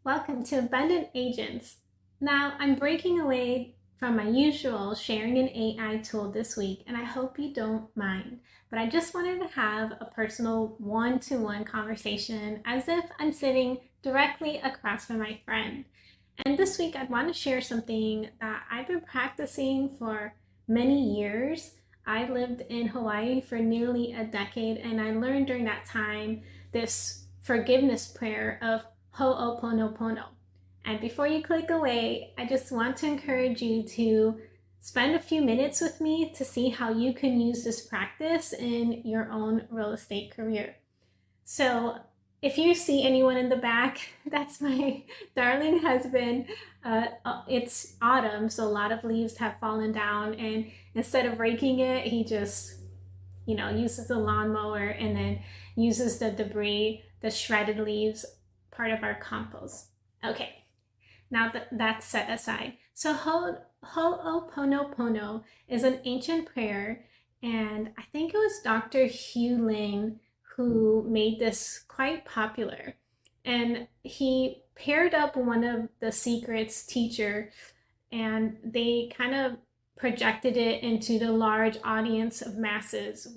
Welcome to Abundant Agents. Now, I'm breaking away from my usual sharing an AI tool this week, and I hope you don't mind. But I just wanted to have a personal one-to-one conversation as if I'm sitting directly across from my friend. And this week, I'd want to share something that I've been practicing for many years. I lived in Hawaii for nearly a decade, and I learned during that time this forgiveness prayer of Ho'oponopono. And before you click away, I just want to encourage you to spend a few minutes with me to see how you can use this practice in your own real estate career. So if you see anyone in the back, that's my darling husband. It's autumn, so a lot of leaves have fallen down, and instead of raking it, he just uses the lawnmower and then uses the debris, the shredded leaves, part of our compost. Okay, now that's set aside. So Ho'oponopono is an ancient prayer, and I think it was Dr. Hugh Lane who made this quite popular. And he paired up one of the Secrets teacher, and they kind of projected it into the large audience of masses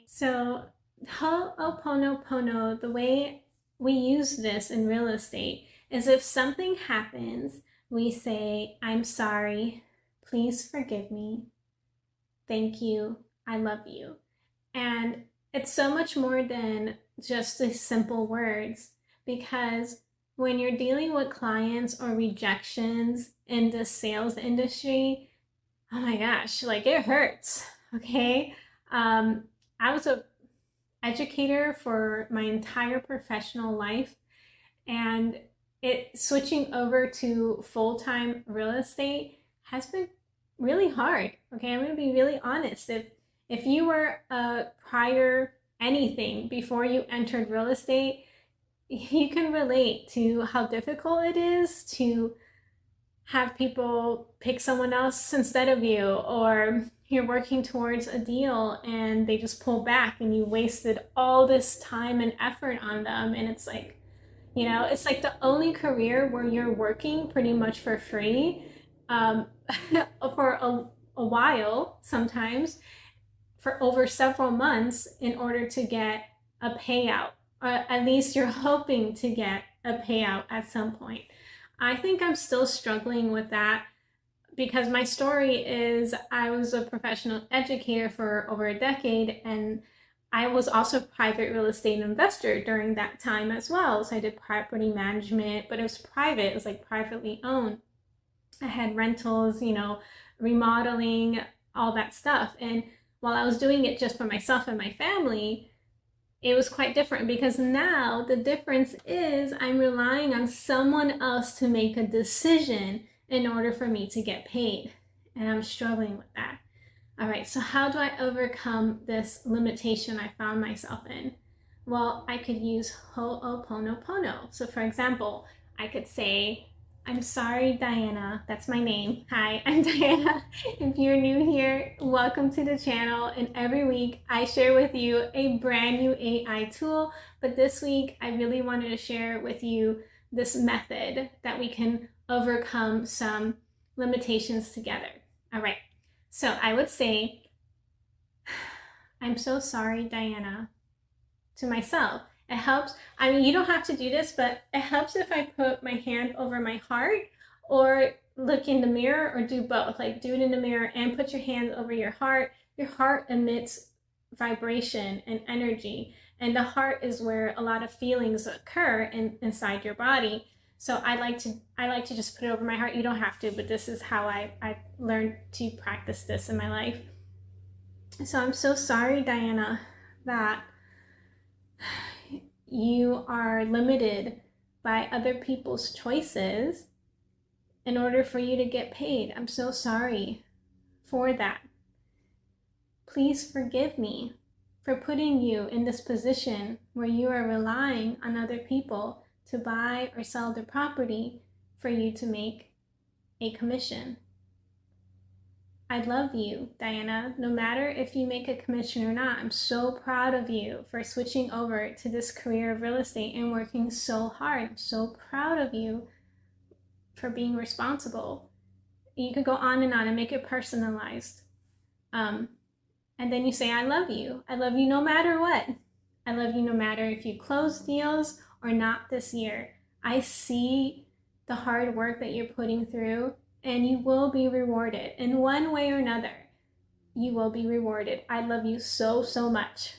so Ho'oponopono, the way we use this in real estate is if something happens, we say, I'm sorry, please forgive me, thank you, I love you. And it's so much more than just the simple words, because when you're dealing with clients or rejections in the sales industry, oh my gosh, like it hurts, okay? I was a educator for my entire professional life, and switching over to full-time real estate has been really hard. Okay, I'm gonna be really honest. If you were a prior anything before you entered real estate, you can relate to how difficult it is to have people pick someone else instead of you, or you're working towards a deal and they just pull back and you wasted all this time and effort on them. And it's like, it's like the only career where you're working pretty much for free for a while, sometimes for over several months, in order to get a payout. At least you're hoping to get a payout at some point. I think I'm still struggling with that, because my story is I was a professional educator for over a decade, and I was also a private real estate investor during that time as well. So I did property management, but it was private. It was like privately owned. I had rentals, remodeling, all that stuff. And while I was doing it just for myself and my family, it was quite different, because now the difference is I'm relying on someone else to make a decision in order for me to get paid. And I'm struggling with that. All right, so how do I overcome this limitation I found myself in? Well, I could use Ho'oponopono. So for example, I could say, I'm sorry, Diana. That's my name. Hi, I'm Diana. If you're new here, welcome to the channel. And every week I share with you a brand new AI tool. But this week I really wanted to share with you this method that we can overcome some limitations together. All right. So I would say, I'm so sorry, Diana, to myself. It helps. I mean, you don't have to do this, but it helps if I put my hand over my heart, or look in the mirror, or do both. Like do it in the mirror and put your hand over your heart. Your heart emits vibration and energy, and the heart is where a lot of feelings occur inside your body. So I like to just put it over my heart. You don't have to, but this is how I learned to practice this in my life. So I'm so sorry, Diana, that you are limited by other people's choices in order for you to get paid. I'm so sorry for that. Please forgive me for putting you in this position where you are relying on other people to buy or sell their property for you to make a commission. I love you, Diana. No matter if you make a commission or not, I'm so proud of you for switching over to this career of real estate and working so hard. I'm so proud of you for being responsible. You could go on and make it personalized. And then you say, I love you. I love you no matter what. I love you no matter if you close deals or not this year. I see the hard work that you're putting through, and you will be rewarded in one way or another. You will be rewarded. I love you so, so much.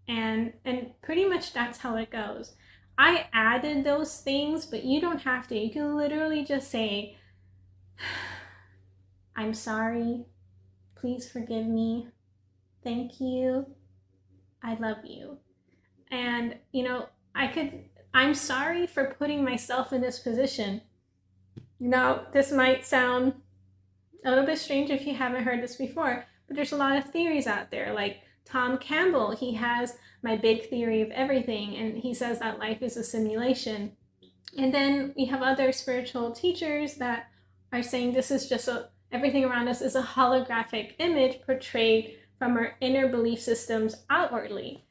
And pretty much that's how it goes. I added those things, but you don't have to. You can literally just say, I'm sorry. Please forgive me. Thank you. I love you. And, I'm sorry for putting myself in this position. Now, this might sound a little bit strange if you haven't heard this before, but there's a lot of theories out there. Like Tom Campbell, he has My Big Theory of Everything, and he says that life is a simulation. And then we have other spiritual teachers that are saying this is just everything around us is a holographic image portrayed from our inner belief systems outwardly.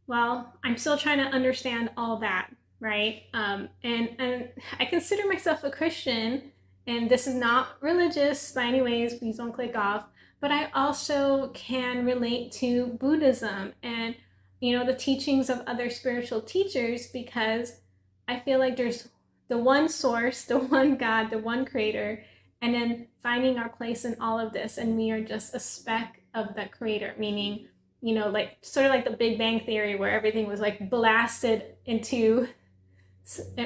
Well, I'm still trying to understand all that, right? And I consider myself a Christian, and this is not religious by any ways, please don't click off, but I also can relate to Buddhism and, the teachings of other spiritual teachers, because I feel like there's the one source, the one God, the one creator, and then finding our place in all of this, and we are just a speck of the creator, meaning, like sort of like the Big Bang Theory, where everything was like blasted into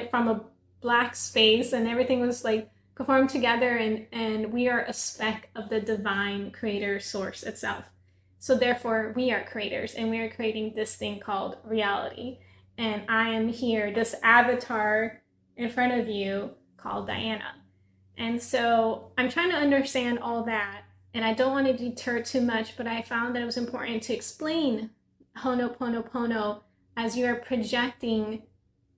from a black space and everything was like conformed together, and we are a speck of the divine creator source itself. So therefore we are creators, and we are creating this thing called reality. And I am here, this avatar in front of you called Diana. And so I'm trying to understand all that, and I don't want to deter too much, but I found that it was important to explain Ho'oponopono as you're projecting,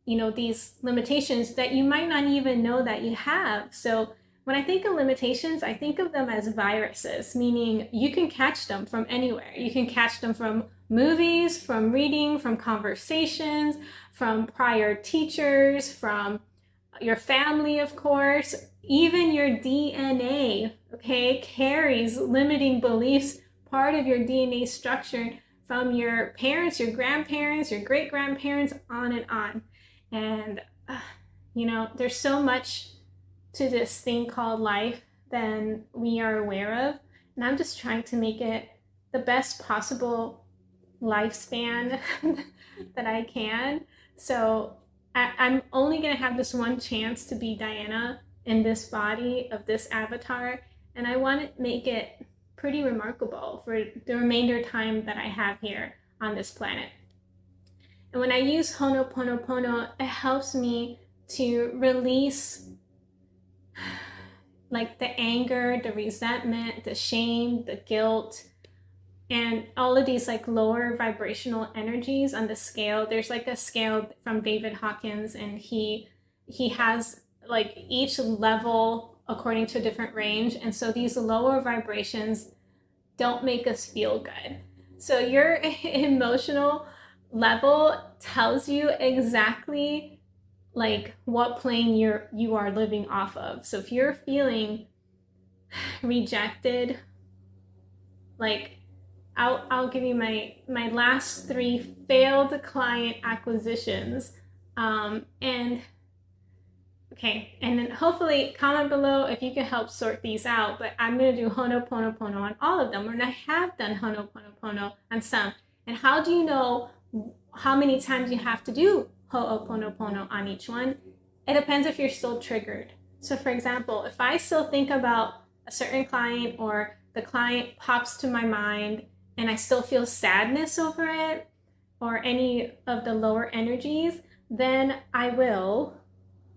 these limitations that you might not even know that you have. So when I think of limitations, I think of them as viruses, meaning you can catch them from anywhere. You can catch them from movies, from reading, from conversations, from prior teachers, from your family, of course. Even your DNA, okay, carries limiting beliefs, part of your DNA structure from your parents, your grandparents, your great-grandparents, on and on. And, there's so much to this thing called life than we are aware of. And I'm just trying to make it the best possible lifespan that I can. So I'm only going to have this one chance to be Diana in this body of this avatar, and I want to make it pretty remarkable for the remainder time that I have here on this planet. And when I use Ho'oponopono, it helps me to release like the anger, the resentment, the shame, the guilt, and all of these like lower vibrational energies on the scale. There's like a scale from David Hawkins, and he has like each level according to a different range. And so these lower vibrations don't make us feel good. So your emotional level tells you exactly like what plane you are living off of. So if you're feeling rejected, like I'll give you my last 3 failed client acquisitions, and then hopefully comment below if you can help sort these out. But I'm going to do Ho'oponopono on all of them, and I have done Ho'oponopono on some. And how do you know how many times you have to do Ho'oponopono on each one? It depends if you're still triggered. So for example, if I still think about a certain client, or the client pops to my mind and I still feel sadness over it, or any of the lower energies, then I will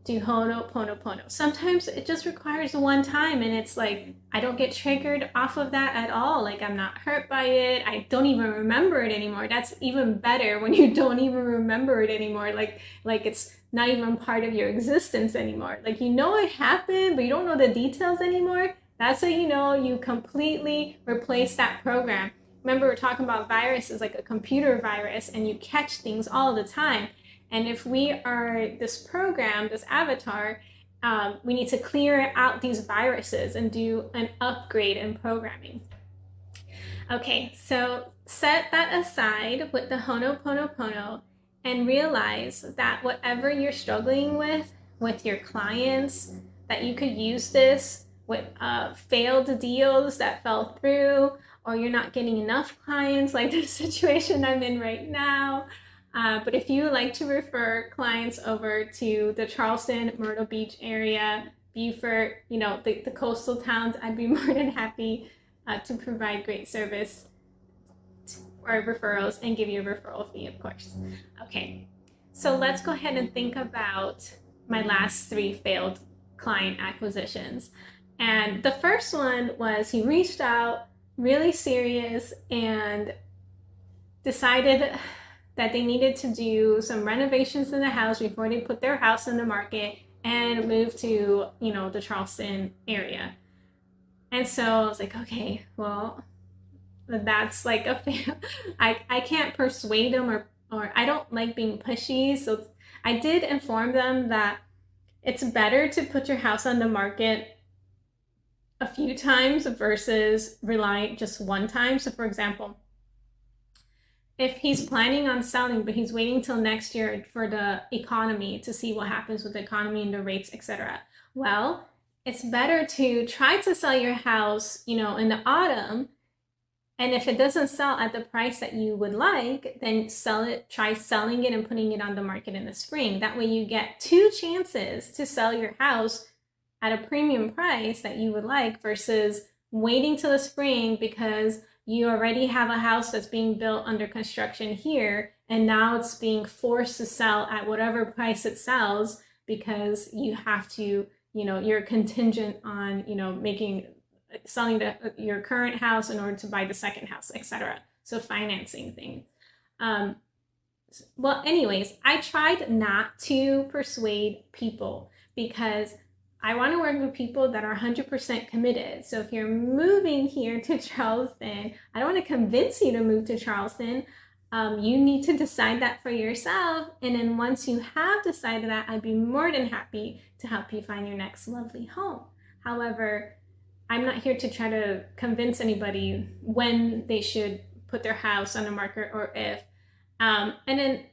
do Ho'oponopono. Sometimes it just requires one time, and it's like I don't get triggered off of that at all. Like I'm not hurt by it. I don't even remember it anymore. That's even better, when you don't even remember it anymore. Like it's not even part of your existence anymore. Like it happened, but you don't know the details anymore. That's how you know you completely replace that program. Remember, we're talking about viruses like a computer virus, and you catch things all the time. And if we are this program, this avatar, we need to clear out these viruses and do an upgrade in programming. Okay, so set that aside with the Ho'oponopono and realize that whatever you're struggling with your clients, that you could use this with failed deals that fell through, or you're not getting enough clients, like the situation I'm in right now. But if you like to refer clients over to the Charleston, Myrtle Beach area, Beaufort, the coastal towns, I'd be more than happy to provide great service or referrals and give you a referral fee, of course. Okay, so let's go ahead and think about my last 3 failed client acquisitions. And the first one was he reached out really serious and decided that they needed to do some renovations in the house before they put their house in the market and move to, the Charleston area. And so I was like, okay, well, that's like a fail. I can't persuade them, or I don't like being pushy. So I did inform them that it's better to put your house on the market a few times versus rely just one time. So for example, if he's planning on selling, but he's waiting till next year for the economy to see what happens with the economy and the rates, etc. Well, it's better to try to sell your house, in the autumn. And if it doesn't sell at the price that you would like, then try selling it and putting it on the market in the spring. That way you get 2 chances to sell your house at a premium price that you would like versus waiting till the spring because you already have a house that's being built under construction here, and now it's being forced to sell at whatever price it sells because you have to, you're contingent on, selling your current house in order to buy the second house, etc. So financing things. Well, anyways, I tried not to persuade people because I want to work with people that are 100% committed. So if you're moving here to Charleston, I don't want to convince you to move to Charleston. You need to decide that for yourself. And then once you have decided that, I'd be more than happy to help you find your next lovely home. However, I'm not here to try to convince anybody when they should put their house on the market or if. And then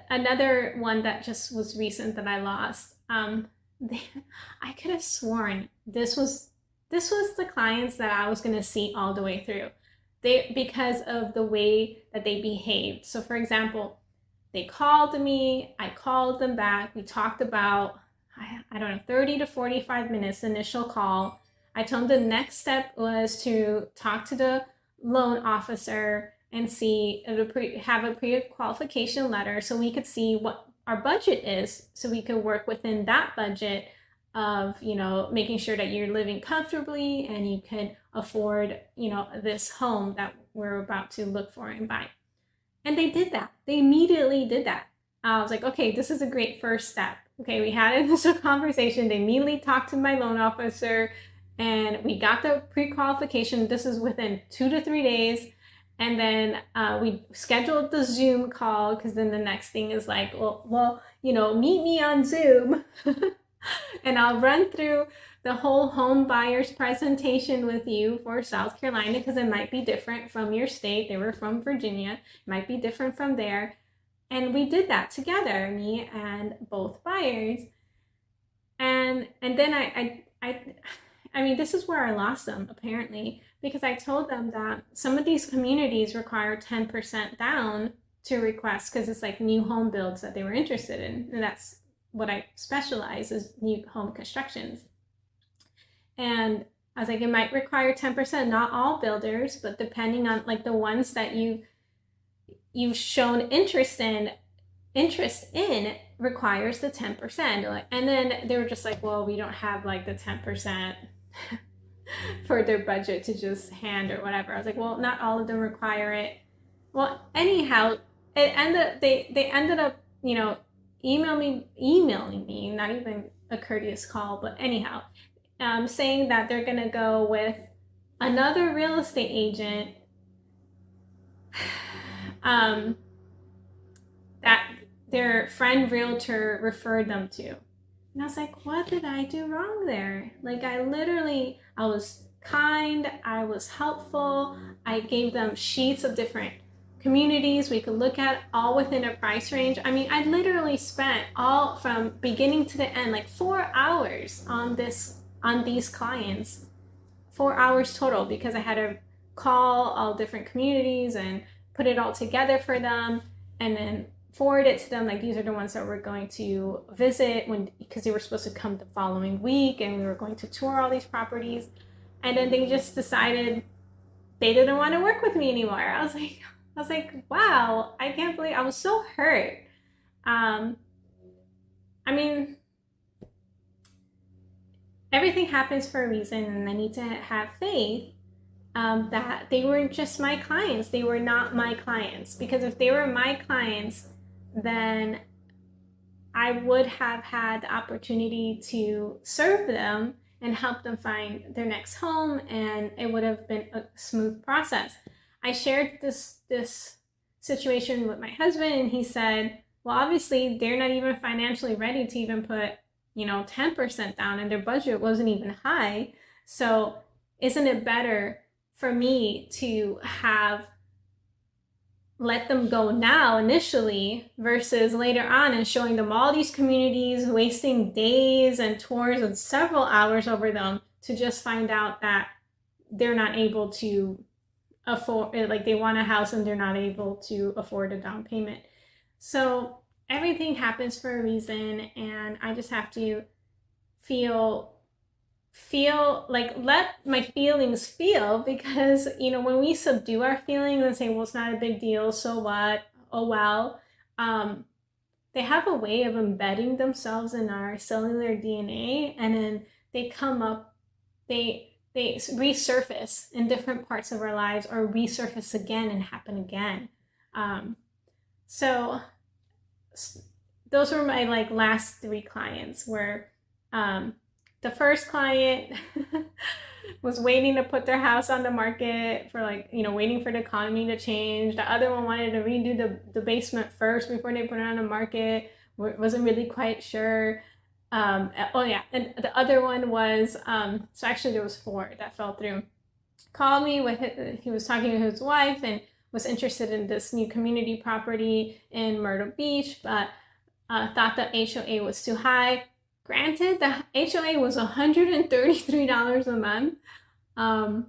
another one that just was recent that I lost. I could have sworn this was the clients that I was going to see all the way through. Because of the way that they behaved. So for example, they called me, I called them back. We talked about, I don't know, 30 to 45 minutes initial call. I told them the next step was to talk to the loan officer and have a pre-qualification letter so we could see what our budget is, so we could work within that budget of, making sure that you're living comfortably and you can afford, this home that we're about to look for and buy. And they did that. They immediately did that. I was like, okay, this is a great first step. Okay, we had an initial conversation. They immediately talked to my loan officer and we got the pre-qualification. This is within 2 to 3 days. And then we scheduled the Zoom call because then the next thing is like, well, meet me on Zoom and I'll run through the whole home buyer's presentation with you for South Carolina because it might be different from your state. They were from Virginia. It might be different from there. And we did that together, me and both buyers. And then I mean, this is where I lost them, apparently, because I told them that some of these communities require 10% down to request because it's like new home builds that they were interested in. And that's what I specialize is new home constructions. And I was like, it might require 10%, not all builders, but depending on like the ones that you've shown interest in requires the 10%. And then they were just like, well, we don't have like the 10% for their budget to just hand or whatever. I was like, well, not all of them require it. Well, anyhow, they ended up, emailing me, not even a courteous call, but anyhow, saying that they're going to go with another real estate agent that their friend realtor referred them to. And I was like, what did I do wrong there? Like, I was kind, I was helpful, I gave them sheets of different communities we could look at, all within a price range. I mean, I literally spent all from beginning to the end, like 4 hours on these clients, 4 hours total, because I had to call all different communities and put it all together for them, and then forward it to them, like, these are the ones that we're going to visit, because they were supposed to come the following week and we were going to tour all these properties. And then they just decided they didn't want to work with me anymore. I was like, wow, I can't believe, I was so hurt. I mean, everything happens for a reason, and I need to have faith that they weren't just my clients. They were not my clients, because if they were my clients, then I would have had the opportunity to serve them and help them find their next home, and it would have been a smooth process. I shared this situation with my husband, and he said, well, obviously they're not even financially ready to even put 10% down, and their budget wasn't even high. So isn't it better for me to have let them go now initially versus later on, and showing them all these communities, wasting days and tours and several hours over them to just find out that they're not able to afford, like, they want a house and they're not able to afford a down payment. So everything happens for a reason, and I just have to feel like, let my feelings feel, because when we subdue our feelings and say, well, it's not a big deal, so what, oh well, they have a way of embedding themselves in our cellular DNA, and then they come up, they resurface in different parts of our lives, or resurface again and happen again. So those were my last 3 clients, where the first client was waiting to put their house on the market for waiting for the economy to change. The other one wanted to redo the basement first before they put it on the market. Wasn't really quite sure. And the other one was, so actually there was 4 that fell through. Called me he was talking to his wife and was interested in this new community property in Myrtle Beach, but thought the HOA was too high. Granted, the HOA was $133 a month. I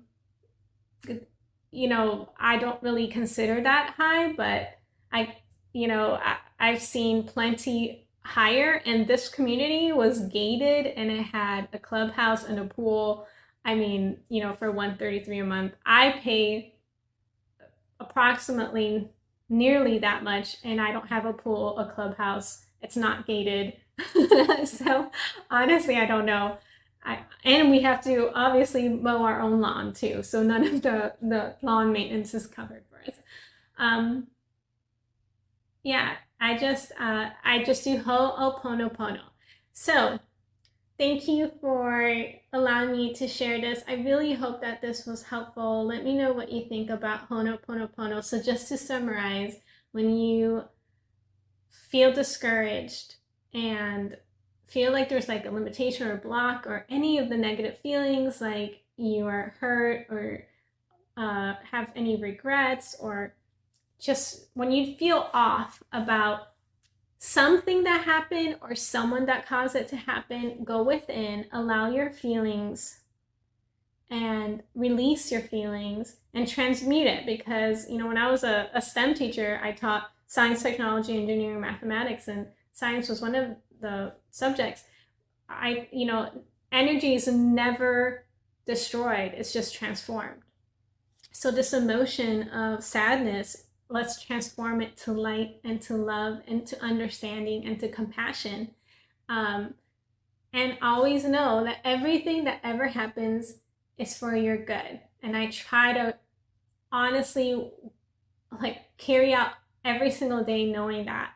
don't really consider that high, but I've seen plenty higher, and this community was gated and it had a clubhouse and a pool. I mean, for $133 a month, I pay approximately nearly that much, and I don't have a pool, a clubhouse. It's not gated. So honestly, I don't know. And we have to obviously mow our own lawn too, so none of the lawn maintenance is covered for us. Yeah, I just do ho'oponopono. So thank you for allowing me to share this. I really hope that this was helpful. Let me know what you think about ho'oponopono. So just to summarize, when you feel discouraged and feel like there's a limitation or block, or any of the negative feelings, like you are hurt or have any regrets, or just when you feel off about something that happened or someone that caused it to happen, go within, allow your feelings and release your feelings and transmute it. Because when I was a STEM teacher, I taught science, technology, engineering, mathematics, and science was one of the subjects. Energy is never destroyed, it's just transformed. So this emotion of sadness, let's transform it to light and to love and to understanding and to compassion. And always know that everything that ever happens is for your good. And I try to honestly carry out every single day knowing that,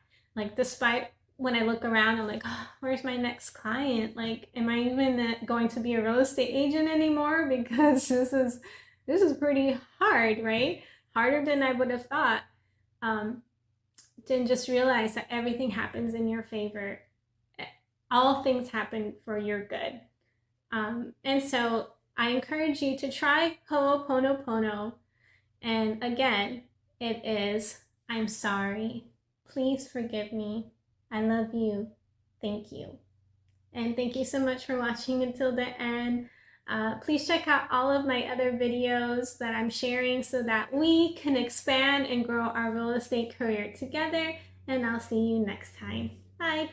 despite when I look around, I'm like, oh, where's my next client? Like, am I even going to be a real estate agent anymore? Because this is pretty hard, right? Harder than I would have thought. Then just realize that everything happens in your favor. All things happen for your good. And so I encourage you to try Ho'oponopono. And again, it is, I'm sorry. Please forgive me. I love you. Thank you. And thank you so much for watching until the end. Please check out all of my other videos that I'm sharing so that we can expand and grow our real estate career together. And I'll see you next time. Bye.